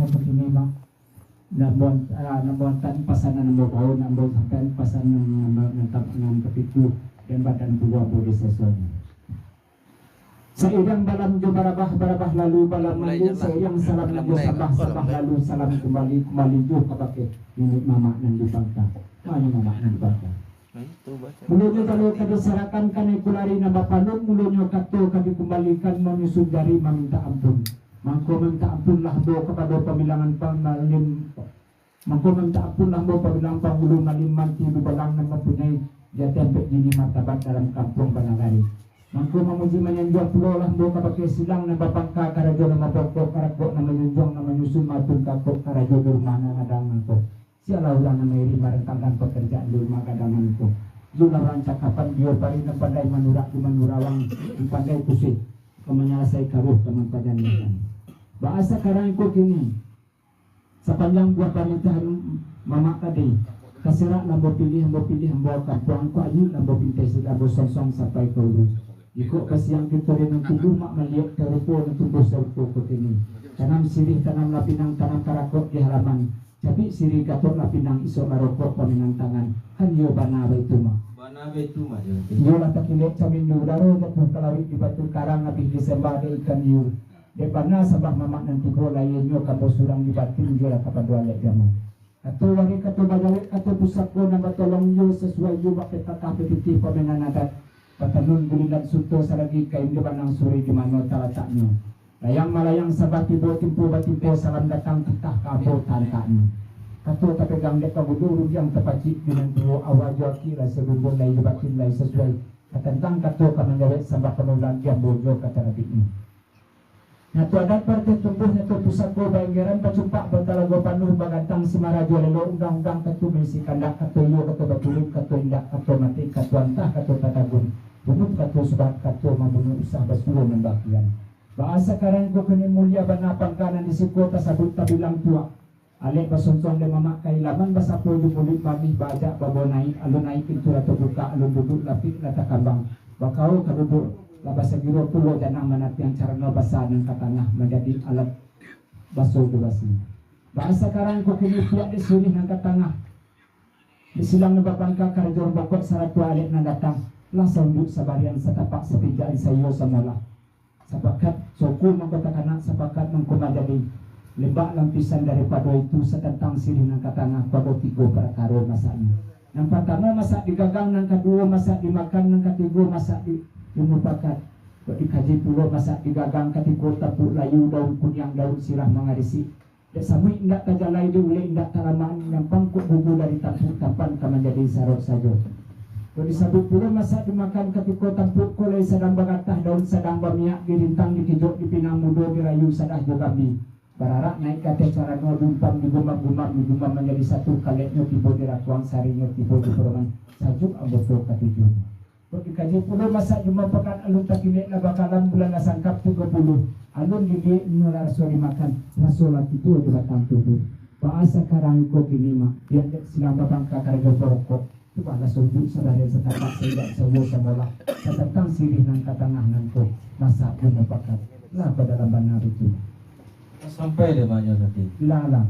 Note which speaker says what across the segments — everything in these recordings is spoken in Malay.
Speaker 1: mo pagkini mak nabontan pasanan ng babaw nabon sampai pasanan ng kapitu dan badan dua bodi sesuai. Sa iyang balam jo barabah lalu balam mandi sa iyang salam na jo sabah lalu salam kembali jo kapake ini mama nang dibangka. Ano mama nang dibangka. Mulunyo kalau kadisarakan kanay kulari na mapanon mulunyo kato kadi kembalikan menyusun dari meminta ampun. Mangko minta ampun lah do kepada pemilangan pangmalim. Mangko minta ampun lah do pemilangan panghulu malim manti dubalang na mempunyai jatempek dini martabat dalam kampung Banagari. Mangko memuji menyanjung pulau lah do kapake silang na bapangka karajo na mapokok karakok na menyunjung na menyusun matun kakok karajo bermana nadang mangko. Sialah ulang na may marentangkan pekerjaan di rumah kadangan ko. Lula rancak kapan dia pari na pandai manurak di manurawang di pandai kusik kemenyelesai karuh teman padangan. Bahasa karang ko kini sepanjang buah pamintah mama tadi kasirak lambo pilih hambo kampung ko ayu lambo pintai sila bo song sampai ke urus. Iko kasiang kita rin ng tubuh mak malihat terupo ng tubuh serupo ko kini. Tanam sirih tanam lapinang tanam karakot di halaman. Tapi sirih katok lapinang iso marokok paminang tangan. Hanyo banawa itu mak.
Speaker 2: Banawa itu mak.
Speaker 1: Yo latak kilit samin luraro jatuh kalawit di batu karang abis disembah de ikan yu. De bana sabah mamak nanti ko layan yo kapo surang di batin yo lah kapadua lek jaman. Kato wari kato bajawit kato pusak ko na batolong yo sesuai yo bakit tatapi titi paminan adat. Patanun bulilan sunto saragi kain di banang suri di mana talataknya. Layang malayang sabat tibo timpo batimpo salam datang kitah kabo tantaknya. Kato tapegang dek kabuduru yang terpacik dengan tuo awajo kira sebelum lay batin lay sesuai. Katentang kato kamanjawet sabah penulan yang bojo kata rabiknya. Natu adat partai tumbuh natu pusako bayangiran pacumpak bantalago panuh bagantang simarajo lelo undang-undang katu misi kandak katu yo katu batulik katu indak katu mati katu antah katu tatagun. Bunut katu sebab katu membunuh usah basuh membakian. Bahasa karang ko kini mulia banapang kanan di sikota sabut tabilang tua. Alek basontong de mamak kailaman basapo di mulut mamih bajak babo naik alun naik pintu atau buka alun duduk lapik lata kambang. Bakau kaduduk labasa giro pulo janang manatiang carana basa ng katangah menjadi alat baso dubasi. Bahasa karang ko kini pihak di sini ng katangah. Di silang na bapangka karajor bakot saratu alek na datang. Langsung duduk sabarian setapak sepijaan sayo samalah. Sepakat suku mengkotakana sepakat mengkomajadi lembak lampisan daripada itu setentang sirih ng katangah pada tigo perkara masaknya. Yang pertama masak digagang, yang kedua masak dimakan, yang ketiga masak dimupakat. Dikaji pulau masak digagang, ketiga tapuk layu daun kunyang daun sirah mengarisi. Dek samui indak tajalai diulih indak taraman yang pangkuk bubu dari tampuk tampan kaman jadi sarot saja. Kalau disabut pulau masak dimakan ketika tampuk kolai sedang bagatah daun sedang bamiak dirintang dikijok dipinang mudo dirayu sadah jogambi. Bararak naik kate cara ngolumpan digumam menjadi satu kaletnya tiba dirakuang sarinya tiba di perumahan sajuk aboto katijunya. Kalau dikaji pulau masak cuma pekan alun takinek na bakalan bulan nasangkap 30 alun gigi nular sori makan rasolat itu di batang tubuh. Bahasa karang ko kini mak dia silang babang kakar joporokok. Pada sujud sadari setapak tidak semua semolah tentang sirih nan katangah nanko masa punya pakat lah pada dalam benar itu
Speaker 2: sampai deh banyak tadi
Speaker 1: lala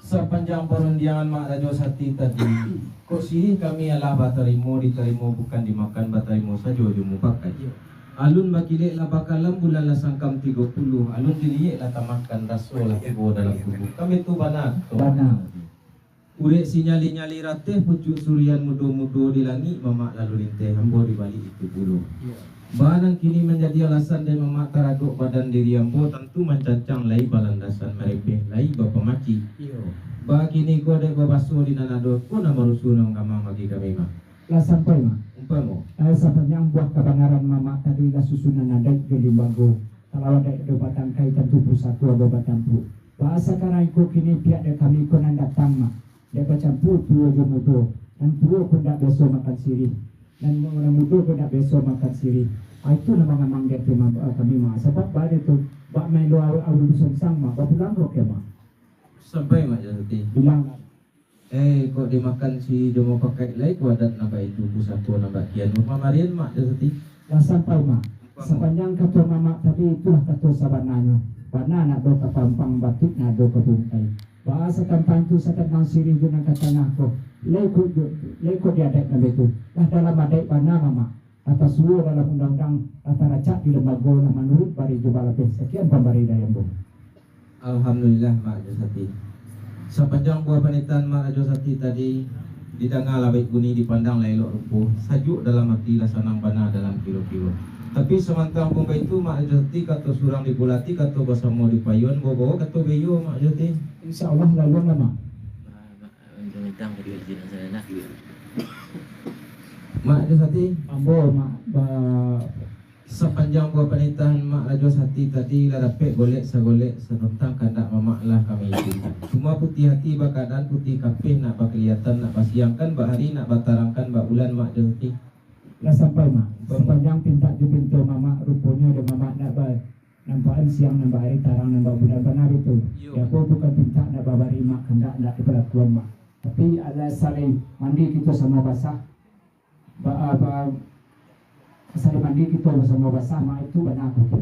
Speaker 2: sepanjang perundiangan mak rajo sati tadi kok sirih kami adalah batarimo diterimo bukan dimakan batarimo saja jumu pakai alun bakilek lah bakalam bulan lah sangkam 30 alun diliek lah tamakan rasul lah tibo dalam tubuh kami tu benar urek sinyali-nyali ratih pucuk surian mudo-mudo di langit mamak lalu linteh hambo di balik itu bulu. Barang kini menjadi alasan dari mamak taraduk badan diri hambo tentu mencancang lai balandasan merepeh lai bapa maci. Bah kini ko dek basuh di nanado ko na marusu nang kamang bagi kami mak.
Speaker 1: Lah sampai mak.
Speaker 2: Umpamo.
Speaker 1: Sampai yang buah kebenaran mamak tadi lah susunan ada di limbago. Kalau ada batang kai tentu pusako ada batang pu. Bahasa karang ko kini pihak dek kami ko nan datang mak. Dia bercampur dua jomodo dan dua pun tak besok makan sirih dan orang muda pun tak besok makan sirih. Itu nama memang dia tema kami mak sebab pada itu bak main doa awal sang mak bak pulang rok ya mak
Speaker 2: sampai mak jadi
Speaker 1: bilang
Speaker 2: kok dimakan si jomo pakai lai ku adat naba itu pusako naba kian rumah marian mak jadi
Speaker 1: dah sampai mak sepanjang kata mama tadi itulah kata sabananya Wana nak do kapampang batik na do kabungkay. Bahasa kampang tu sa tentang siri yun ang katanah ko. Leko dia dek na betul. Lah dalam adek wana mama. Atas suruh dalam undang-undang rata racak di lembaga lah menurut bari jubah lebih. Sekian pemberi daya bu.
Speaker 2: Alhamdulillah Mak Josati. Sepanjang buah panitan Mak Josati tadi didengar baik guni dipandang lailok rupuh sajuk dalam hati lasanang bana dalam kilo-kilo. Tapi semantang pun itu Mak Josati kata surang dibulati kata bersama di payon bobo kata beyo Mak Josati.
Speaker 1: InsyaAllah lalu nama.
Speaker 2: Mak Josati
Speaker 1: Ambo mak
Speaker 2: sepanjang buah panitan Mak Josati tadi lah dapat golek tentang kandak mamak lah kami itu. Cuma putih hati bak keadaan putih kapih nak bak kelihatan nak pasiangkan bak hari nak batarangkan bak bulan Mak Josati.
Speaker 1: Lah sampai mak sepanjang pinta ju pintu mama rupanya ada mama nak nampakan siang nambah hari tarang nambah bulan benar itu. Ya aku bukan pinta nak babari mak hendak nak diperlakuan mak. Tapi ada saling mandi kita sama basah. Saling mandi kita sama basah mak itu benar aku.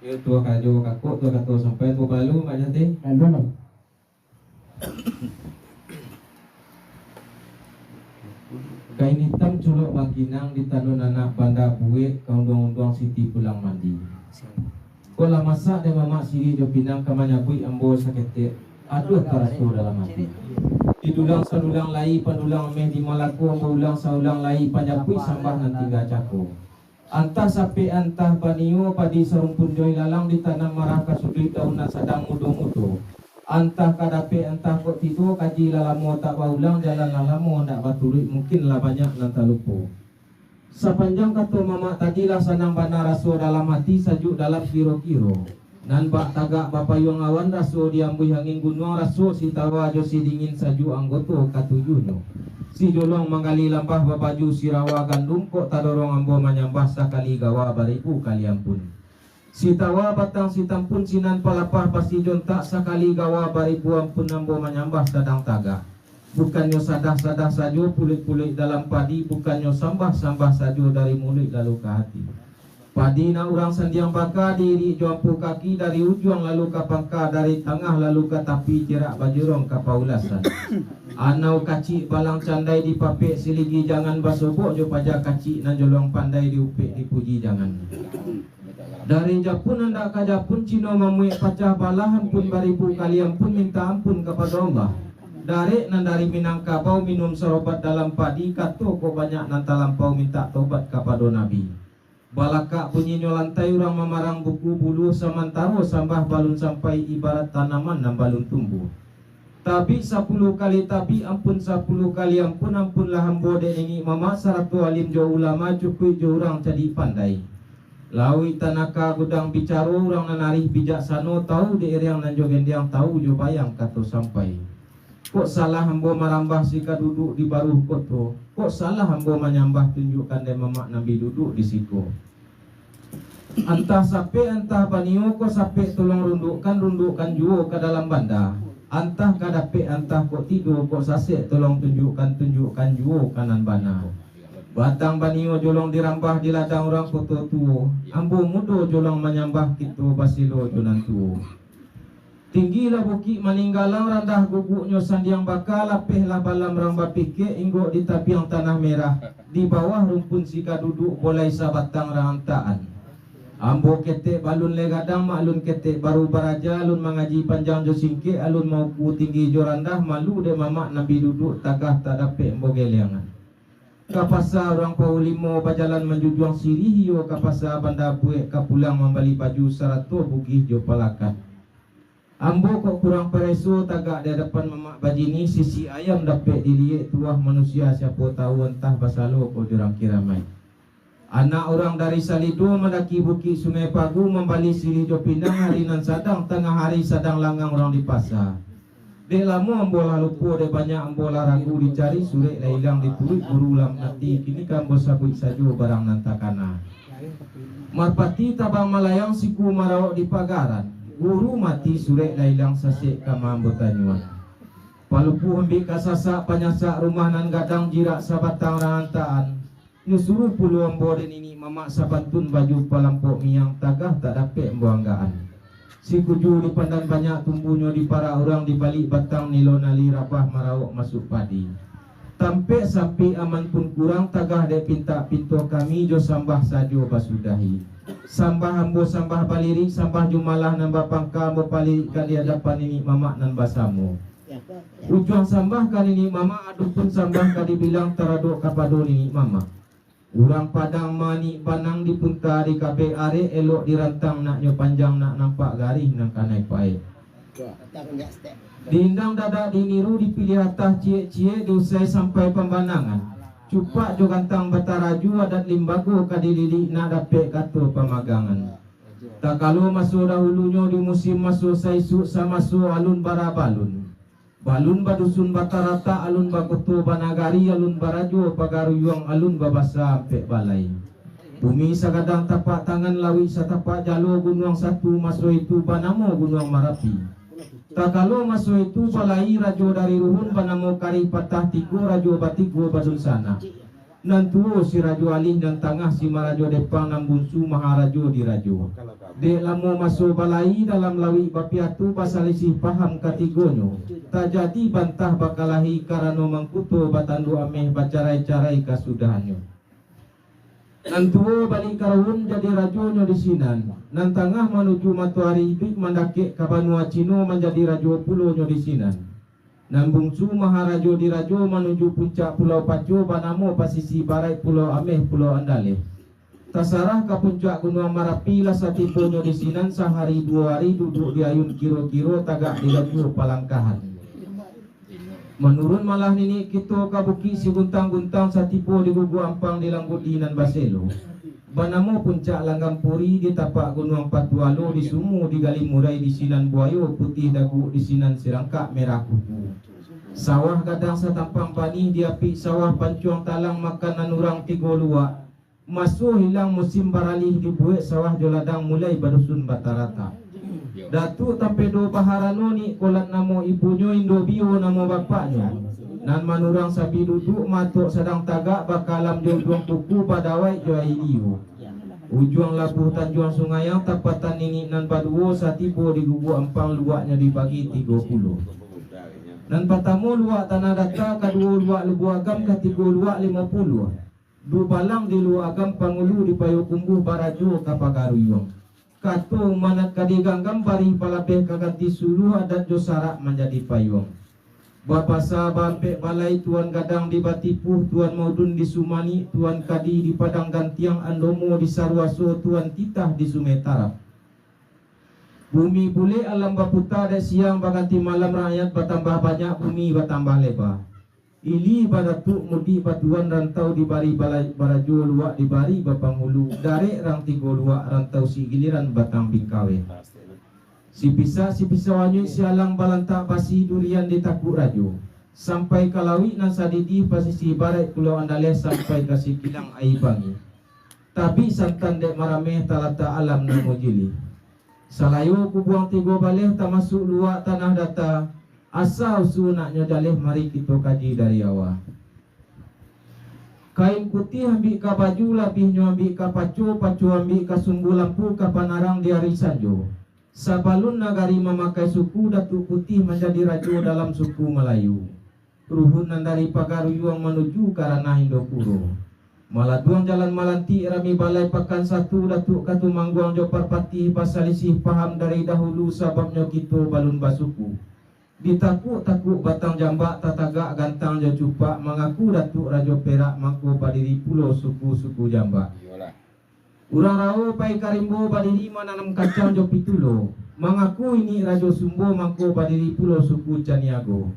Speaker 2: Yo tua kajo kakuk tua kato sampai tua balu Mak Josati.
Speaker 1: Lalu mak.
Speaker 2: Kain hitam culuk makinang di tanun anak banda buik kaundang-undang siti pulang mandi. Kola masak dan mamak siri jo pinang kamanya bui ambo sakete. Aduh terasu dalam hati. Didulang sadulang lai pandulang meh di malaku ambo ulang saulang lai panjapui sambah nanti gacaku. Antah sapi antah paniu padi serumpun joy lalang ditanam marah kasudui daunan sadang mudo-mudo. Antah kadape antah kok tidur kaji lalamo tak baulang jalan lalamo ndak baturik mungkin lah banyak nanti lupa. Sepanjang kata mamak tadi lah sanang bana rasu dalam hati sajuk dalam kiro-kiro. Nan bak tagak bapayung awan rasu diambui angin gunung rasu si tawa jo si dingin sajuk anggoto katuyuno. Si jolong manggali lampah babaju si rawa gandum kok tadorong ambo manyambah sakali gawa bariku kali ampun. Si tawa batang si tampun sinan palapah pasti jontak sakali gawa bariku ampun ambo manyambah sadang tagak. Bukannya sadah-sadah saja pulik-pulik dalam padi, bukannya sambah-sambah saja dari mulut lalu ke hati. Padi na orang sandiang baka diri jompu kaki dari ujung lalu ke pangka, dari tengah lalu ke tapi jerak bajurong ke paulasan. Anau kacik balang candai di papek siligi jangan basobok jo pajak kacik nan jolong pandai diupik dipuji jangan. Dari Japun anda ke Japun Cino memuik pacah balahan pun baribu kalian pun minta ampun kepada Allah. Dari nan dari Minangkabau minum serobat dalam padi kato kok banyak nan talampau minta tobat kepada Nabi. Balaka bunyinya lantai orang memarang buku bulu samantaro sambah balun sampai ibarat tanaman nan balun tumbuh. Tabi 10 kali tabi ampun 10 kali ampun lah hambo denengi mama saratu alim jo ulama cukui jo orang jadi pandai. Lawi tanaka gudang bicara orang nanarih bijaksano tahu daerah nan jo gendiang tahu jo bayang kato sampai. Kok salah hambo merambah sika duduk di baruh koto. Kok salah hambo menyambah tunjukkan dia mamak Nabi duduk di situ. Entah sape entah panio kok sape tolong rundukkan juo ke dalam banda. Entah kadape entah kok tidur kok sasek tolong tunjukkan juo kanan bana. Batang panio jolong dirambah di ladang orang koto tuo. Ambo mudo jolong menyambah kitu basilo jonan tuo. Tinggilah bukit maninggalang randah guguknya sandiang bakal lapeh lah balam ramba pikir inggo di tapiang tanah merah di bawah rumpun sika duduk bolai sabatang rantaan. Ambo ketek balun legadang maklun ketek baru baraja alun mengaji panjang jo singke alun mau ku tinggi jo randah malu de mamak Nabi duduk tagah tak dapat mbogeliangan. Kapasa orang paulimo bajalan menjujuang sirih yo kapasa banda buek kapulang membali baju 100 bugih jo palakat. Ambo kok kurang pereso tagak di depan mamak bajini sisi ayam dapat dilihat tuah manusia siapa tahu entah basalo kok jurang kiramai. Anak orang dari Salido mendaki bukit Sungai Pagu membali siri jo Pinang hari nan sadang tengah hari sadang langang orang di pasar. Dek lama ambola lupa de banyak ambola ragu dicari surek dah hilang diturik buru lam nanti kini kan ambo sabut saja barang nan takana. Marpati tabang malayang siku marawak di pagaran. Guru mati surek lailang sasek kama ambotanyuan. Palupu hembik kasasak panyasak rumah nan gadang jirak sabatang rantaan. Nyusuruh puluhan boden ini mamak sabantun baju palampok miang tagah tak dapat buanggaan. Si kuju dipandang banyak tumbuhnya di para orang di balik batang nilon ali rabah marawak masuk padi. Tampek sampai aman pun kurang tagah dek pinta pintu kami jo sambah sajo basudahi. Sambah ambo sambah balirik sambah jumalah nambah pangkal bapalik kan di hadapan ini mamak nan basamu. Ujung sambah kan ini mama aduh pun sambah kan dibilang taraduk kapadon ini mama. Urang padang mani panang di punta di kabe are elok dirantang naknya panjang nak nampak garih nang kanai pae. Diindang dada diniru dipilih atas cie-cie diusai sampai pembanangan. Cupak jo gantang bataraju adat limbago kadilili nak dapet kato pemagangan. Tak kalau masuk dahulunya di musim masuk saisu sama masuk alun barabalun. Balun badusun batarata alun bakutu banagari alun barajo pagaruyuang alun babasa ampe balai. Bumi sagadang tapak tangan lawi satapak jalo gunung satu masuk itu banamo gunung Marapi. Tak kalau masuk itu balai rajo dari ruhun banamo kari patah tigo rajo batigo badun sana. Nantuo si rajo alih dan tangah si marajo depang nambunsu maharajo di rajo. Dek lamo masuk balai dalam lawi bapiatu pasalisih paham katigonyo. Tak jadi bantah bakalahi karano mangkuto batandu ameh bacarai-carai kasudahanyo. Nantuo balik karahun jadi rajonyo di sinan. Nan tangah menuju matuari hidup mandake kabanua Cino menjadi rajo pulonyo di sinan. Nambungsu maharajo di rajo menuju puncak Pulau Paco banamo pasisi barat Pulau Ameh Pulau Andaleh. Tasarah ke puncak Gunung Marapi lah satiponyo di sinan sehari 2 hari duduk di ayun kiro-kiro tagak di laju palangkahan. Menurun malah nini kita kabuki si guntang-guntang satipo di gugu ampang di Langgudinan Baselo. Banamo puncak Langgampuri di tapak Gunung Patualo di Sumu di Galimurai di Sinan Buayo Putih Dagu di Sinan Sirangka Merah Kuku. Sawah gadang satampang pani di api sawah pancuang talang makanan urang tigo luak. Masuk hilang musim baralih di buek sawah joladang mulai badusun batarata. Datu tampedo baharano ni kolat namo ibunya indo bio namo bapaknya. Nan manurang sabi duduk matuk sedang tagak bakalam jodoh tuku badawai joai liu. Ujung labuh tanjuang sungai yang tapatan ini nan baduo satibo di gugu ampang luaknya dibagi 30. Nan patamu luak tanah data kadua luak lebu agam katigo luak 50. Du balang di luak agam pangulu di payo kumbuh barajo kapagaruyong. Kato manat kadiganggam bari palapeh kaganti suluh adat josarak menjadi payung. Bapasa bampe balai tuan gadang di Batipuh, tuan Maudun di Sumani, tuan Kadi di Padang Gantiang, Andomo di Sarwaso, tuan Titah di Sumetarap. Bumi bule alam baputa ada siang baganti malam rakyat bertambah banyak bumi bertambah lebar. Ili badatuk mudi batuan rantau di bari balai barajo luak di bari bapangulu darek rang tigo luak rantau si giliran batang bingkawe. Si pisa wanyu sialang balantak basi durian di takuk rajo. Sampai kalawi nan sadidi pasisi barat Pulau Andaleh sampai ke Sikilang Aibangi. Tapi santan dek marameh talata alam namo jili. Salayo kubuang tigo baleh tak masuk luak tanah data. Asal sunaknya daleh mari kita kaji dari awal. Kain putih ambil ka baju labihnya ambil ka pacu ambil ka sumbu lampu ka panarang di hari sanjo. Sabalun nagari memakai suku Datuk Putih menjadi rajo dalam suku Melayu. Ruhunan dari Pagaruyuang menuju ke ranah Indopuro. Maladuang jalan Malanti rami balai pakan satu Datuk Katu Mangguang Jopar Patih pasalisih paham dari dahulu sababnya kita balun basuku. Ditakuk-takuk batang jambak tatagak gantang jacupak mengaku Datuk Rajo Perak mangko padiri pulau suku-suku jambak. Urang rao pai karimbo badiri mananam kacang jo pitulo. Mengaku ini Rajo Sumbo mangko badiri pulau suku Caniago.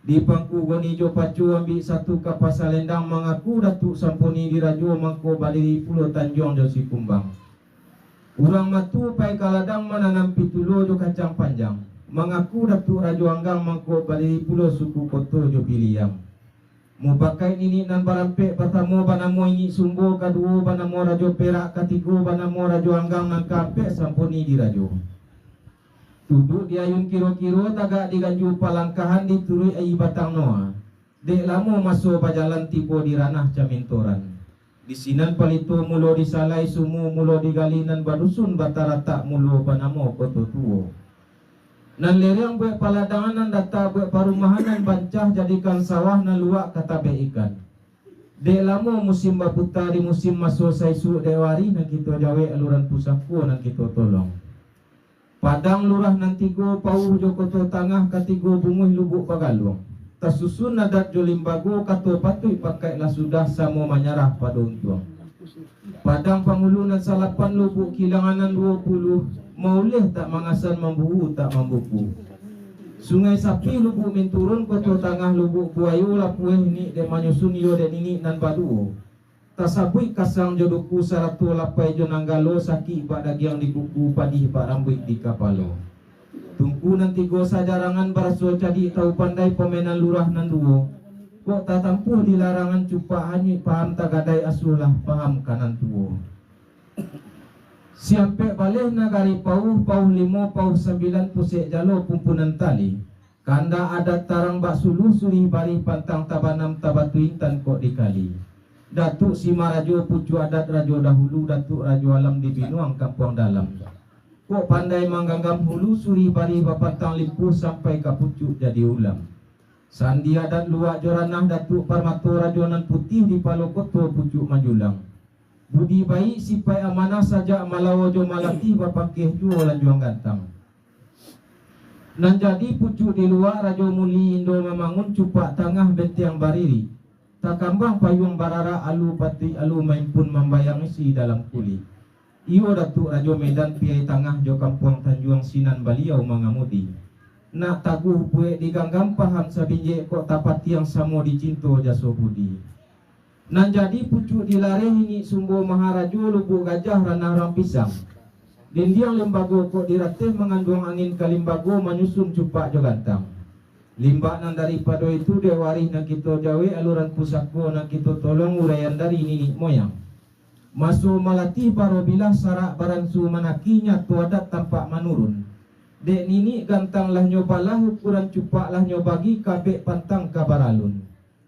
Speaker 2: Di pangku goni jo pacu ambil satu kapas salendang mengaku Datuk Samponi di Rajo mangko badiri pulau Tanjung jo Sikumbang. Urang matu pai kaladang mananam pitulo jo kacang panjang. Mengaku Datuk Rajo Anggang mangko badiri pulau suku Koto jo Piliang. Mu pakai ini nan barampe pertama banamo ini Sumbo, kedua banamo Rajo Perak, ketiga banamo Rajo Anggang nan kape sampuni di Rajo. Duduk di ayun kiro-kiro tagak di ganju palangkahan di turui ai batang noa. Dek lamo masuk bajalan tibo di ranah Camintoran. Di sinan palito mulo di salay sumu mulo di galinan badusun batarata mulo panamo koto tuo. Nan lereng buat paladanganan data buat parumahanan bancah jadikan sawah nan luak katabe ikan. De lamo musim baputa di musim masuk saisu dewari nan kita jawe aluran pusako nan kita tolong. Padang lurah nan tigo pauh jokoto tangah katigo bunguh lubuk pagaluang. Tasusun adat jolimbago kato patui pakai lah sudah samo manyarah pada untuang. Padang pangulunan salapan lubuk kilanganan 20 maulih tak mangasan mambuhu tak mambuku. Sungai Sapi lubuk minturun koto tangah lubuk buayu lapueh ni de manyusun yo de nini nan baduo. Tasabui kasang jodoku saratu lapai jonanggalo saki pak dagiang di kuku padih pak rambut di kapalo. Tungku nanti go sajarangan baraso cadi tahu pandai pemenan lurah nan duo. Kok tak tampuh di larangan cupa hanyut paham tagadai asulah paham kanan tuo. Siampe baleh nagari pauh 5 pauh 9 pusek jalo pumpunan tali. Kanda adat tarang bak suluh suri bari pantang tabanam tabatuin tan kok dikali. Datuk Sima Rajo pucu adat Rajo dahulu Datuk Rajo alam di Binuang kampung dalam. Kok pandai mangganggam hulu suri bari bapatang lipuh sampai kapucuk jadi ulam. Sandi adat luak joranah Datuk Parmato Rajonan putih di Palokoto pucuk majulang. Budi baik sipai amanah saja malawojo malati bapakeh juo lanjuang gantang. Nan jadi pucuk di luar Rajo Muli Indo memangun cupak tangah bentiang bariri. Tak kambang payung barara alu pati alu main pun membayang isi dalam kulit. Iyo Datuk Rajo Medan piai tangah jo kampung Tanjuang Sinan Baliau mangamudi. Nak taguh puek diganggam paham sabinje kok tapat yang samo dicinto jaso budi. Nan jadi pucuk dilareh ini sumbo Maharajo lubuk gajah ranah rampisang. Dindiang lembago kok dirateh mengandung angin kalimbago menyusun cupak jo gantang. Limbak nan daripada itu dewari nak kita jawe aluran pusako nak kita tolong urayan dari ninik moyang. Masuk malatih barobilah sarak baransu manakinya tuadat tampak menurun. Dek nini gantang lah nyobalah ukuran cupak lah nyobagi kabek pantang kabaralun.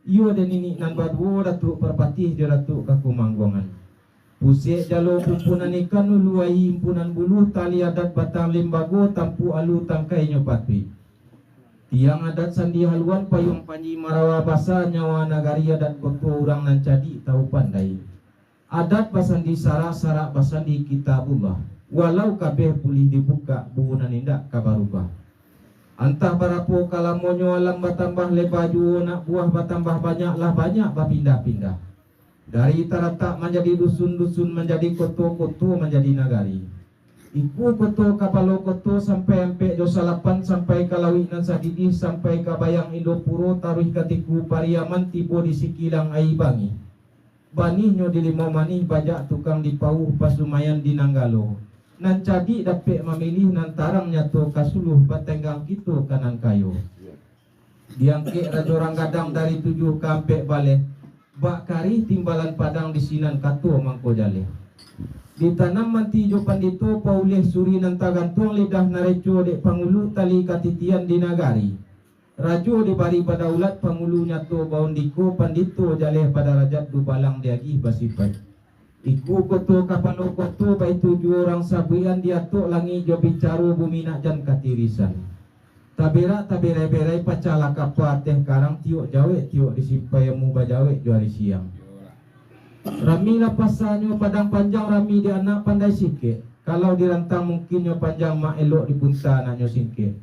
Speaker 2: Iyo de nini nan badwo Datuk perpatih de Datuk kaku manggongan. Pusek jalo pumpunan ikan uluai himpunan bulu tali adat batang limbago tampu alu tangkai nyopatwi. Tiang adat sandi haluan payung panji marawa basa nyawa nagari adat koto orang nan cadi tahu pandai. Adat basan di sarak-sarak basan di kitabullah. Walau kabeh pulih dibuka buhunan indak kabarubah. Antah barapo kalamonyo alam batambah lebaju nak buah batambah banyaklah banyak bapindah-pindah. Dari taratak menjadi dusun-dusun menjadi koto-koto menjadi nagari. Iku koto kapalo koto sampai empek josalapan sampai kalawik nan sadidih sampai kabayang Indopuro taruh katiku pariaman tibo di sikilang aibangi. Banihnya di limau manih bajak tukang di pauh pasumayan di Nanggalo. Nan cadi dapet memilih nan tarang nyato kasuluh batenggang gitu kanan kayo. Diangkek rajorang gadang dari 7 kampek balik. Bak kari timbalan padang di sinan kato mangko jale. Ditanam manti jo pandito pauleh suri nan tagantung lidah nareco dek pangulu tali katitian di nagari. Rajo dibari pada ulat pangulunya to baundiko pandito jaleh pada rajat du balang diagi basipai. Iku koto kapano koto baitu ju orang sabuian diatuk langi jo bicaru bumi nak jan katirisan. Tabera tabere-berai pacala kapa teh karang tiok jawe tiok disipai mu bajawe jo hari siang. Rami lapasanyo padang panjang rami di anak pandai sikit. Kalau dirantang mungkinnya panjang mak elok di punta anaknya singkit.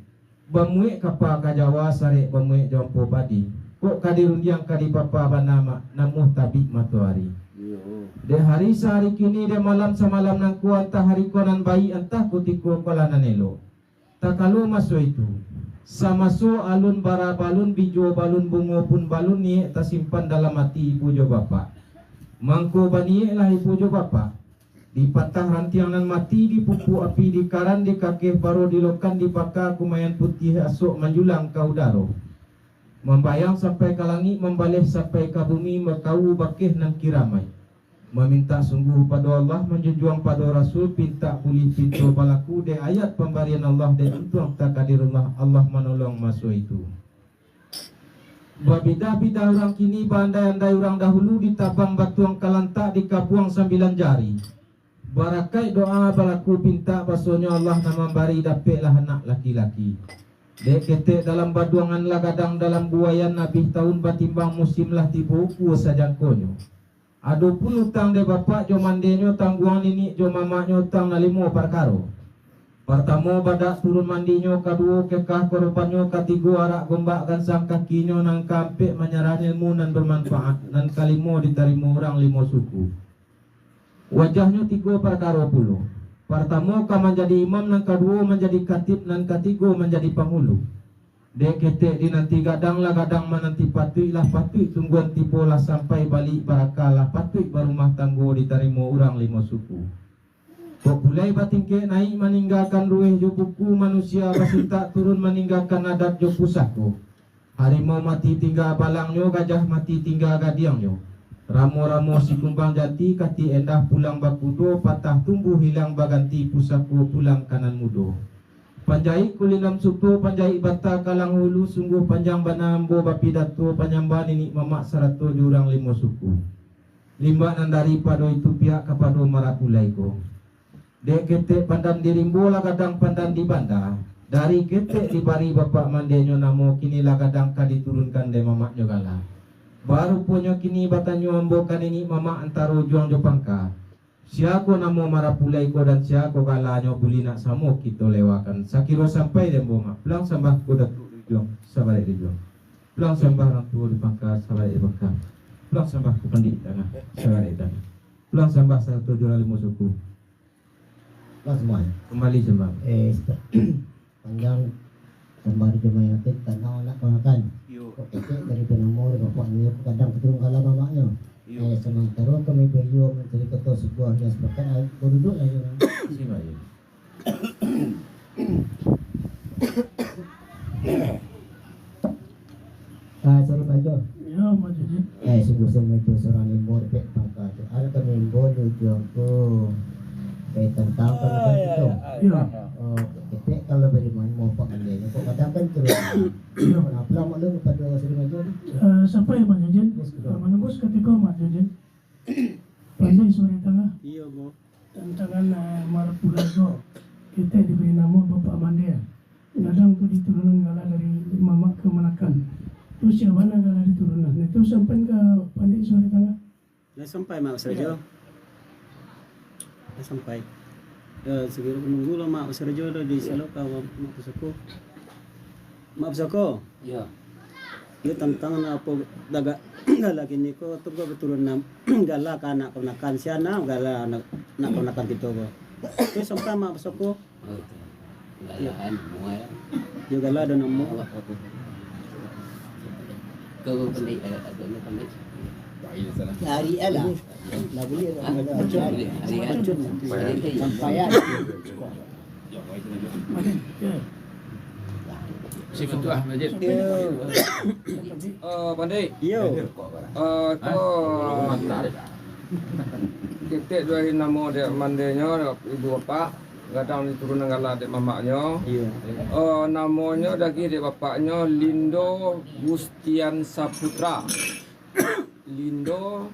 Speaker 2: Bamuik kapa kajawa sare bamuik jompo padi. Kok kadirundiang kadi papa banama namuh tabik matuari. De hari sehari kini de malam semalam nang ku antah hari konan bayi antah kutiku kolanan elo. Tak kalau masuk itu. Samaso alun bara balun bijo balun bungo pun balun ni tak simpan dalam hati ibu jo bapa. Mangko bani lah ibu jo bapa. Di patah rantiang nan mati di pupu api di karan di kakeh baru dilokan di paka kumayan putih asuk menjulang kau daro. Membayang sampai ke langit membalih sampai ke bumi berkau bakih nan kiramai. Meminta sungguh pada Allah menjunjung pada Rasul pinta pulih pintu balaku de ayat pemberian Allah de untung tak kadir rumah Allah menolong masuk itu. Babida-bida orang kini bandai-andai orang dahulu ditabang batuang kalantak dikabuang 9 jari. Barakai doa balaku pinta basonya Allah nama bari dapatlah anak laki-laki. Dek ketek dalam baduangan lah kadang dalam buayan Nabi tahun batimbang musim lah tiba uku sajangkonyo. Ado pun utang de bapak jo mandenyo tangguang nini jo mamaknyo utang na 5 perkaro. Pertama badak turun mandinyo, kedua kekah korbanyo, ketiga arak gombak dan sang kakinyo nang kampik menyerah ilmu nan bermanfaat, nan kalimo diterima orang 5 suku. Wajahnya 3 perkara puluh. Pertama ka menjadi imam, nan kedua menjadi katib, nan ketiga menjadi penghulu. Dek ketek di nanti gadang lah gadang menanti patui lah patui tungguan tipu lah sampai balik barakah lah patui barumah tanggo diterima orang 5 suku. Populai batingke naik meninggalkan ruih jo buku manusia basinta turun meninggalkan adat jo pusako. Harimau mati tinggal balangnya, gajah mati tinggal gadiangnya. Ramo-ramo si kumbang jati kati endah pulang bakudo, patah tumbuh hilang baganti pusako pulang kanan mudo. Panjai kulinam suku, panjai bata kalang hulu, sungguh panjang banambo bapidato, panyambah nini mamak 100 jurang 5 suku. Limbak nan daripada itu pihak kepada marapulai ko. Dek ketek pandan dirimbo lah kadang pandan di banda. Dari ketek dibari bapak mandenyo namo kini lah kadang ka diturunkan de mamaknyo gala. Baru punyo kini batanyo ambokan ini mamak antaro juang jo pangka. Siako namo marapulai ko dan siako galanyo buli nak samo kita lewakan. Sakiro sampai de mak. Pulang sambah ko datu juang sabar di juang. Pulang sambah orang tua di pangka sabar di pangka. Pulang sambah ko pandit tanah sabar di tanah. Pulang sambah 1 jurang 5 suku.
Speaker 3: Lah semuanya.
Speaker 2: Kembali sembah.
Speaker 3: Panjang kembali ke mayatit tanah anak pengakan. Oke, dari penamor bapak niyo kadang keturun kala mamaknya. Sementara kami beliau mencari ketua sebuah yang sepakat air berduduk lagi.
Speaker 2: Sembah ya.
Speaker 3: Cari baju.
Speaker 4: Ya, maju je.
Speaker 3: Sungguh-sungguh itu seorang limbor pek pangkat. Ada kami limbor tujuan ko. Tentang kan itu.
Speaker 4: Ya.
Speaker 3: Oh, ketik kalau bagaimana mau pak dia. Kok kadang kan terus. Kenapa lama lu pada sering aja?
Speaker 4: Sampai maju je. Menembus ketika maju je. Pandai sore tengah.
Speaker 5: Iya, Bu.
Speaker 4: Tantangan Marapulago. Kita diberi nama Bapak Mandia. Kadang tu diturunan gala dari Mamak ke Manakan. Tu siapa nak gala diturunan. Itu sampai ke Pandai sore tengah.
Speaker 5: Dah sampai Mak Usrajo. Dah sampai. Segera menunggu lah Mak Usrajo dah di Salok Mak Pusako. Mak Pusako.
Speaker 6: Ya.
Speaker 5: Dia tentang apa daga gala kini ko tu ko beturun nam gala ka anak kenakan siana gala anak kenakan kita ko. Tu sampai Mak Pusako.
Speaker 6: Lalahan mulai.
Speaker 5: Dia gala ada namo.
Speaker 6: Kau pandai ada pandai.
Speaker 3: Hari ala. Lah boleh
Speaker 6: Hari
Speaker 3: sampaian.
Speaker 7: Si Ketua Majid. Pandai.
Speaker 5: Yo.
Speaker 7: Kau ketik dari nama dia mandenya ibu bapa, kadang diturun ngala dek mamaknya.
Speaker 5: Iya.
Speaker 7: Namanya dagi dek bapaknya Lindo Gustian Saputra. Lindo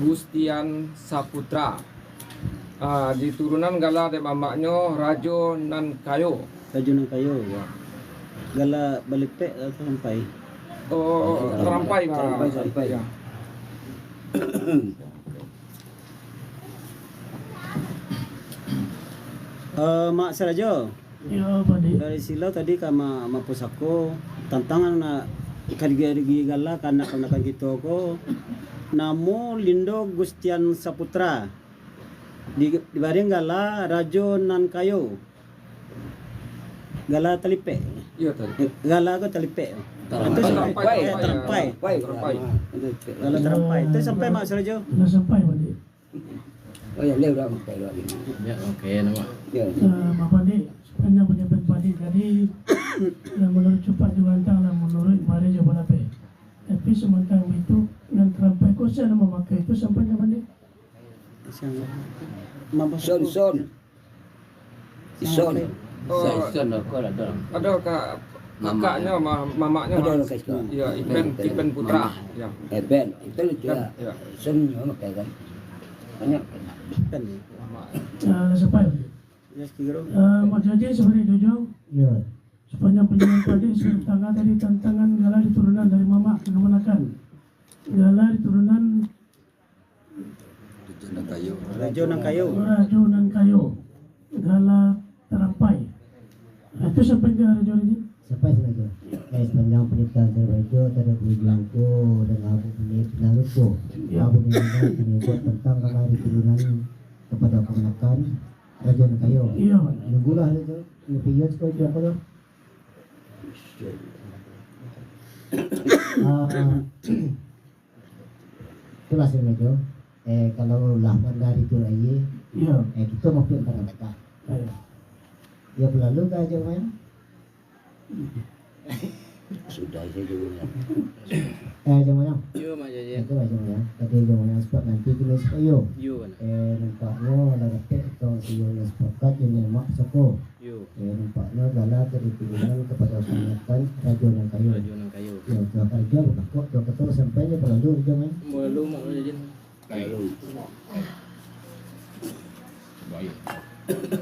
Speaker 7: Gustian Saputra. Di turunan gala dek mamaknya Rajo Nan Kayo.
Speaker 5: Raju nang kayo ya. Gala balik pe sampai.
Speaker 7: Terampai
Speaker 5: Terampai.
Speaker 7: ya.
Speaker 5: Mak Serajo.
Speaker 4: Ya, Pandai.
Speaker 5: Dari sila tadi kama mapusako tantangan na kaligi gala kanak-kanakan kita ko namo Lindo Gustian Saputra di bareng gala Rajo Nan Kayo gala talipe
Speaker 7: Iya tadi.
Speaker 5: gala ko talipe
Speaker 7: Terampai.
Speaker 5: terampai gala terampai itu sampai Mak Serajo
Speaker 4: Dah sampai Pandai.
Speaker 6: Oh ya, lewat dah pakai lagi. Ya, okey nama.
Speaker 5: ya
Speaker 4: Mak Pandai. Sepanjang pejabat Pandai tadi menurut cepat diwantang menurut mari jawab apa. Tapi sementara itu dan terampai kau saya nama memakai itu sampai ke Pandai.
Speaker 6: Son. Ison.
Speaker 7: Oh,
Speaker 6: Ison kau ada dalam.
Speaker 7: ada kak kakaknya, mamaknya.
Speaker 6: Ada orang kasih.
Speaker 7: Ya, Ipen Putra. Ya.
Speaker 6: Ben, itu lucu ya.
Speaker 7: Ya.
Speaker 6: Senyum kayak kan. Banyak.
Speaker 5: Kan.
Speaker 4: Sampai.
Speaker 5: Ya segera.
Speaker 4: Majaji sebagai dojo
Speaker 3: Ya.
Speaker 4: sepanjang penjualan padi tangan dari tantangan gala diturunan dari mama kemanakan. Gala diturunan
Speaker 5: Rajo ng kayo.
Speaker 4: Rajo nan kayo. Gala terampai. Itu sampai ke Rajo ini.
Speaker 3: Sampai saja. Sepanjang pernikahan terbajo terhadap Blanco dan Abu Naruto. Abu Naruto tentang hari turunan kepada kemenakan Raja ng kayo.
Speaker 4: Iya.
Speaker 3: Nunggulah itu. Nupiyot ko itu apa tuh? Itulah sebenarnya. Kalau lawan dari itu aja,
Speaker 4: Iya.
Speaker 3: kita mau pilih mereka.
Speaker 4: Ayo.
Speaker 3: Ya berlalu ke aja main.
Speaker 6: Sudah saya juga.
Speaker 3: Aja mana?
Speaker 6: Yo Majaji.
Speaker 3: Itu aja mana? Tadi aja mana sebab nanti kita sepayo.
Speaker 6: Yo kan.
Speaker 3: Nampaknya ada repet kalau siyo na sepakat yang mak soko.
Speaker 6: Yo.
Speaker 3: Nampaknya gala dari pilihan kepada penyiapan Rajo ng kayo.
Speaker 6: Rajo ng kayo.
Speaker 3: Ya, jauh aja kok jauh ketul sampainya berlalu aja main.
Speaker 6: Belum Mak Majaji. Belum.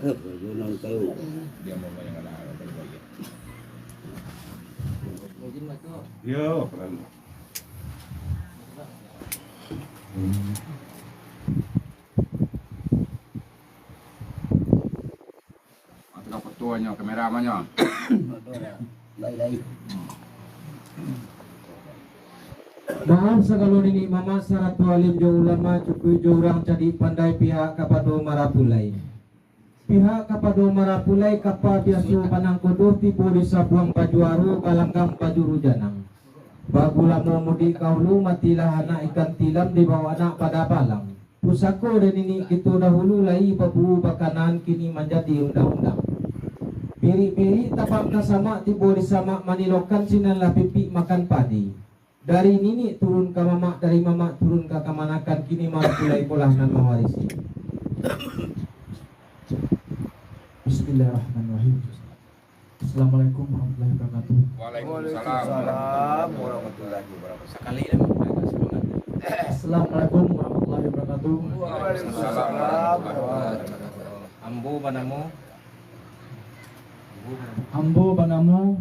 Speaker 6: Rajo ng kayo. Mungkin Mak kok.
Speaker 8: Yo, atau ketuanya, kameramannya.
Speaker 6: Baik-baik.
Speaker 2: Maaf sekalun ini mama saratu alim jo ulama cukup jo orang jadi pandai pihak kapado marapulai. Pihak kapado marapulai kapal biasu panang kodoh tipu di sabuang pajuaru kalanggang pajuru janang. Bagula mau mudi kaulu matilah anak ikan tilam di bawah anak pada palang. Pusako dan ini gitu dahulu lai babu bakanan kini menjadi undang-undang. Piri-piri tapam kasama tipu di sama manilokan sinanlah pipi makan padi. Dari nini turun ke mama, dari mama turun ke kamanakan kini marapulai polah nan mewarisi.
Speaker 1: Bismillahirrahmanirrahim. Assalamualaikum warahmatullahi wabarakatuh.
Speaker 8: Waalaikumsalam warahmatullahi wabarakatuh.
Speaker 2: Sekali dah mereka semangat.
Speaker 1: Assalamualaikum warahmatullahi wabarakatuh.
Speaker 8: Waalaikumsalam warahmatullahi wabarakatuh.
Speaker 2: Ambo banamu.
Speaker 1: Ambo banamu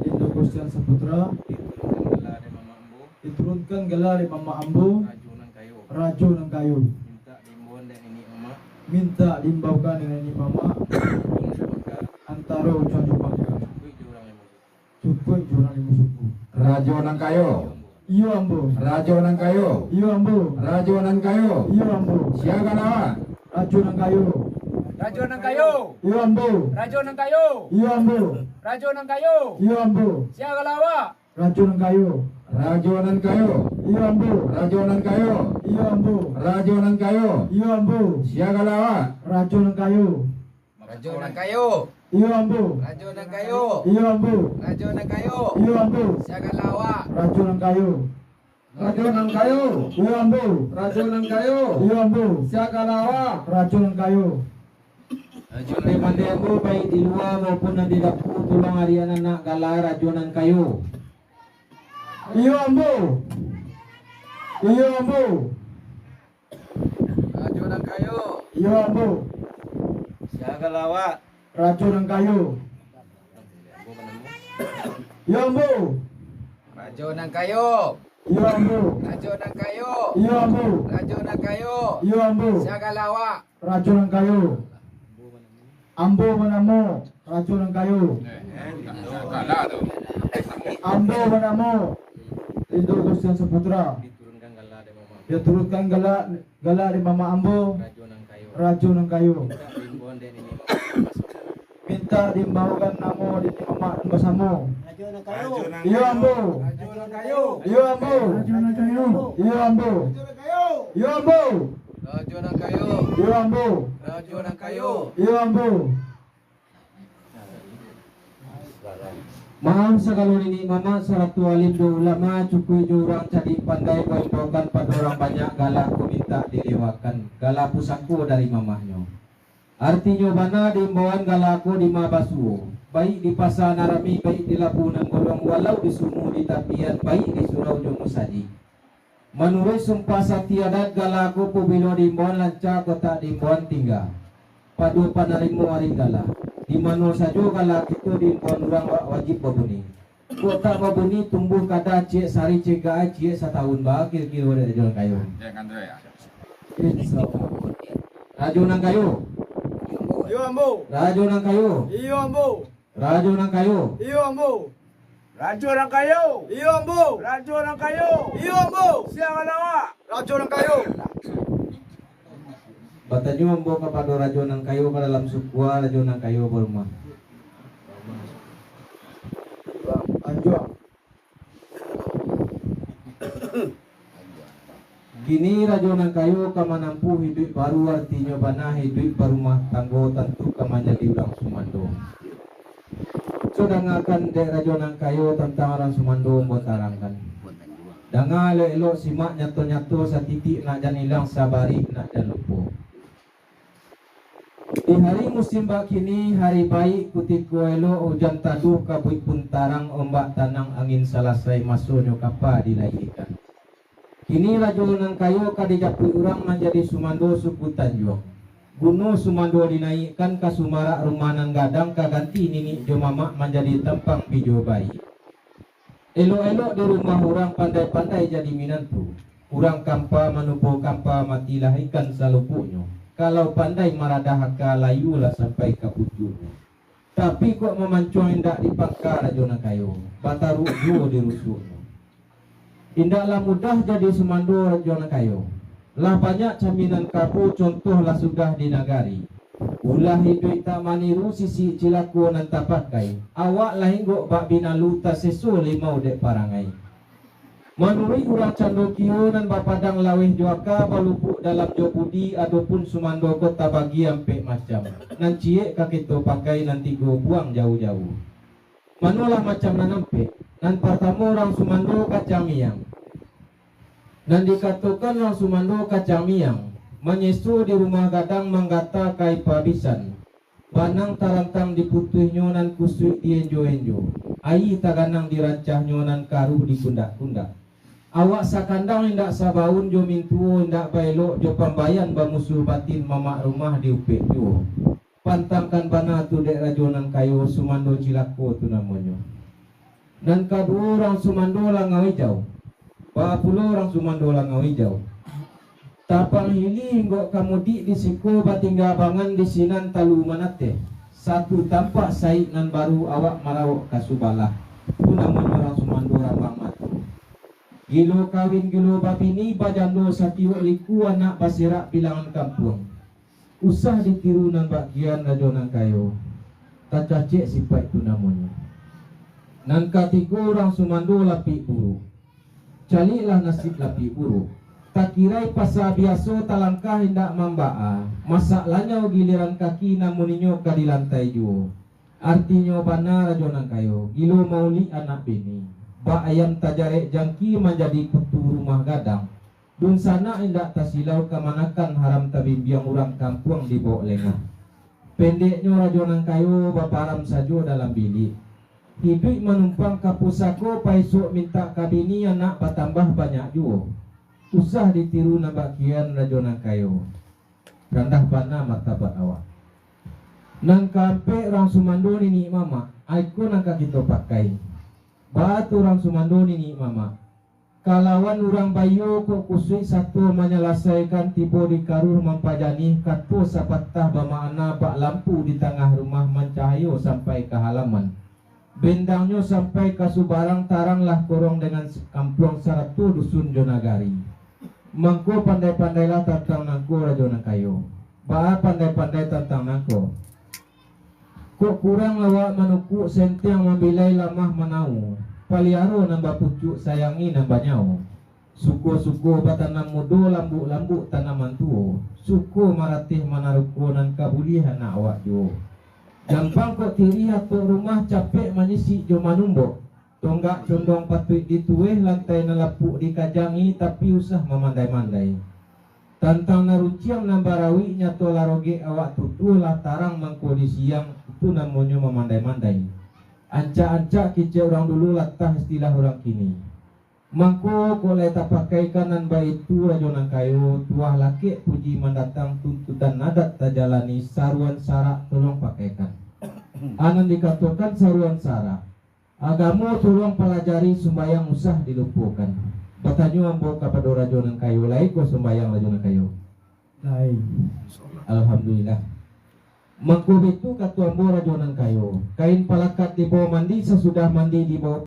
Speaker 1: Indo Gustian Saputra
Speaker 2: Diturunkan gelar dari mama
Speaker 1: diturunkan gelar di Mama Ambo
Speaker 2: Ambo. Rajunan kayu.
Speaker 1: Rajo ng kayo.
Speaker 2: Minta dimbon dan ini mama.
Speaker 1: Minta dimbaukan dengan ini mama
Speaker 2: Ujung sebaka.
Speaker 1: antara ujung jupaka.
Speaker 2: Kui jurang yang musuh.
Speaker 1: Cukup jurang lima suku.
Speaker 8: Rajo ng kayo.
Speaker 1: Iyo Ambo.
Speaker 8: Rajo ng kayo.
Speaker 1: Iyo Ambo.
Speaker 8: Rajo ng kayo.
Speaker 1: Iyo Ambo.
Speaker 8: Siaga nawa.
Speaker 1: Rajo ng kayo.
Speaker 7: Rajo ng kayo.
Speaker 1: Iyo Ambo.
Speaker 7: Rajo ng kayo.
Speaker 1: Iyo Ambo.
Speaker 7: Rajo ng kayo.
Speaker 1: Iyo Ambo.
Speaker 7: Siaga lawa.
Speaker 1: Rajo ng kayo.
Speaker 8: Rajo ng kayo.
Speaker 1: Iyo Ambo.
Speaker 8: Rajo ng kayo.
Speaker 1: Iyo Ambo.
Speaker 8: Rajo ng kayo.
Speaker 1: Iyo Ambo.
Speaker 8: Siaga lawa.
Speaker 1: Rajo ng kayo.
Speaker 7: Rajo ng kayo.
Speaker 1: Iyo Ambo.
Speaker 7: Rajo ng kayo.
Speaker 1: Iyo Ambo.
Speaker 7: Rajo ng kayo.
Speaker 1: Iyo Ambo.
Speaker 7: Siaga lawa.
Speaker 1: Rajo ng kayo.
Speaker 8: Rajo ng kayo.
Speaker 1: Iyo Ambo.
Speaker 8: Rajo ng kayo.
Speaker 1: Iyo Ambo.
Speaker 8: Siaga lawa.
Speaker 1: Rajo ng kayo.
Speaker 2: Di Mandembo baik di luar maupun di dapur tulang harian anak galah rajunan kayu.
Speaker 1: Iyo Ambo. Iyo Ambo.
Speaker 7: Rajo ng kayo.
Speaker 1: Iyo Ambo.
Speaker 7: Siaga lawa.
Speaker 1: Rajo ng kayo. Iyo Ambo.
Speaker 7: Rajo ng kayo.
Speaker 1: Iyo Ambo.
Speaker 7: Rajo ng kayo.
Speaker 1: Iyo Ambo.
Speaker 7: Rajo ng kayo.
Speaker 1: Iyo Ambo.
Speaker 7: Siaga lawa.
Speaker 1: Rajo ng kayo. Ambo manamo. Rajo ng kayo.
Speaker 8: Kala tuh.
Speaker 1: Ambo manamo. Indo Gustian Saputra.
Speaker 2: Diturunkan galah dari mama.
Speaker 1: Dia turutkan gala di Mama Ambo.
Speaker 2: Rajunan kayu.
Speaker 1: Rajo ng kayo.
Speaker 2: Minta dimbon dan ini mama.
Speaker 1: Minta dimbaukan namo di Mama Basamo.
Speaker 3: Rajo ng kayo.
Speaker 1: Iyo Ambo.
Speaker 7: Rajo ng kayo.
Speaker 1: Iyo Ambo.
Speaker 4: Rajo ng kayo.
Speaker 1: Iyo Ambo. Iyo Ambo.
Speaker 7: Rajo ng kayo.
Speaker 1: Iyo Ambo.
Speaker 7: Rajo ng kayo.
Speaker 1: Iyo Ambo.
Speaker 2: Maaf sekalun ini mama saratu alim do ulama cukui jurang jadi pandai poindokan pada orang banyak galak ku minta dilewakan galak pusaku dari mamahnya. Artinya bana di imbauan galaku di mabasuo. baik di pasar Narami, baik di Labunan Golong, walau di Sumu di Tapian, baik di Surau Jomo Sadi. Menurut sumpah satiadat galaku pubilo dimbon lanca kota dimbon tinggal. Padu panarimu aringgala. Di mana saja galak itu dimbon orang wajib babuni. Kota babuni tumbuh kada cie sari cega cie setahun bah kira-kira ada jual kayu.
Speaker 8: Jangan tu ya.
Speaker 2: Rajo nang kayu.
Speaker 8: Iyo ambo.
Speaker 2: Rajo nang kayu.
Speaker 8: Iyo ambo.
Speaker 2: Rajo nang kayu.
Speaker 8: Iyo ambo. Rajo nang kayu. Iyo ambo. Rajo nang kayu. Iyo ambo. Siang alawa. Rajo nang kayu.
Speaker 2: Batanyo ambo kepada rajo nang kayu ke dalam sukwa rajo nang kayu berumah.
Speaker 8: Anjo.
Speaker 2: Kini rajo nang kayu kamanampu hidup baru artinya bana hidup berumah tanggo tentu kamanjadi orang Sumando. Sodangakan dek rajo nang kayu tentang orang Sumando buat tarangkan. Danga elo simak nyato-nyato sa titik nak jan ilang sabari nak jan lupo. Di hari musim bak kini hari baik kutiko elo hujan taduh kabuik puntarang ombak tanang angin salasai masuknya kapa dilaikan. Kini rajo nang kayu kadijapui orang menjadi Sumando suku Tanjung. Gunung Sumando dinaikkan ke Sumarak rumah nang gadang kaganti nini jomamak menjadi tempang bijo bayi. Elok-elok di rumah orang pandai-pandai jadi minantu. Orang kampa menubuh kampa mati lahikan salupuknya. Kalau pandai maradah haka layulah sampai ke pucuknya. Tapi kok memancung indak dipangka rajo nang kayu. Bataru jo dirusuknya. Indaklah mudah jadi Sumando rajo nang kayu. Lah banyak caminan kapu contohlah sudah di nagari. Ulah hidup tak maniru sisi cilaku nan tapakai. Awak lah hinggok bak binalu tak sesu limau dek parangai. Menurut orang Candokio nan bapadang lawih juaka balupuk dalam jobudi adopun Sumando kota bagi ampe macam. Nan ciek kakito pakai nanti go buang jauh-jauh. Manulah macam nan ampe. Nan pertama orang Sumando kacang miang. Dan dikatakan orang Sumando kacang miang. Menyesu di rumah gadang menggata kai pabisan. Banang tarantang diputuh nyonan kusuk di enjo-enjo. Ayi taganang dirancah nyonan karuh di kundak-kundak. Awak sakandang indak sabaun jo mintuo indak bailok jo pambayan bamusuh batin mamak rumah di upek jo. Pantangkan bana tu dek rajonan kayu Sumando Cilako tu namanya. Dan kedua orang Sumando langawi jauh. 40 orang Sumando langawi jauh. Tapang hili hinggok kamudi di siku batingga bangan di sinan talu manate. Satu tampak saik nan baru awak marawak kasubalah. Itu namanya orang Sumando rambang matu. Gilo kawin gilo bapini bajando satiwa liku anak basirak bilangan kampung. Usah ditiru nan bagian rajo nang kayu. Tak cacik sifat itu namanya. Nan katiku orang Sumando lapik buruk. Calilah nasib lapik buruk. Tak kirai pasal biasa talangkah hendak membaa. Masalahnya giliran kaki namuninyo di lantai jo. Artinya bana rajo nang kayu. Gilo mauli anak bini. Ba ayam tajarek jangki menjadi kutu rumah gadang. Dun sana hendak tasilau kemanakan haram tabimbiang orang kampung di bawah lengah. Pendeknya rajo nang kayu baparam sajo dalam bilik. Hidup menumpang kapusako paisuk minta kabini anak bertambah banyak jo. Usah ditiru nabakian rajo nang kayu. Rendah bana martabat awak. Nang kampe orang Sumando nini mama, aku nang kita pakai. Batu orang Sumando nini mama. Kalawan orang bayo ko kusui satu menyelesaikan tibo di karuh mempajani katpo sapatah bamaana bak lampu di tengah rumah mencahayo sampai ke halaman. Bendangnya sampai ke subarang taranglah korong dengan kampung saratu dusun Jonagari. Mangko pandai-pandailah tentang nangko rajo nang kayu. Ba pandai-pandai tentang nangko. Kok kurang lawak menuku senteng membilai lamah menau. Paliaro nambah pucuk sayangi nambah nyau. Suku-suku batanam mudo lambuk-lambuk tanaman tuo. Suku maratih manaruko nan kabulihan nak awak jo. Gampang kok tiri atau rumah capek menyisi jo manumbok. Tonggak condong patut ditueh lantai nalapuk dikajangi tapi usah memandai-mandai. Tantang naruciang nambarawi nyato laroge awak tutu lah tarang mangko di siang tu namanya memandai-mandai. Ancak-ancak kicau orang dulu latah istilah orang kini. Mangko kolai tak pakai kanan baik tu rajonan kayu tuah laki puji mendatang tuntutan adat tak jalani saruan sarak tolong pakaikan. Anan dikatakan saruan sarak. Agama tolong pelajari sembayang usah dilumpuhkan. Bertanya ambo kepada rajonan kayu lain ko sembayang rajonan kayu.
Speaker 1: Lain.
Speaker 2: Alhamdulillah. Mangko itu katu ambo rajonan kayu. Kain palakat di bawah mandi sesudah mandi di bawah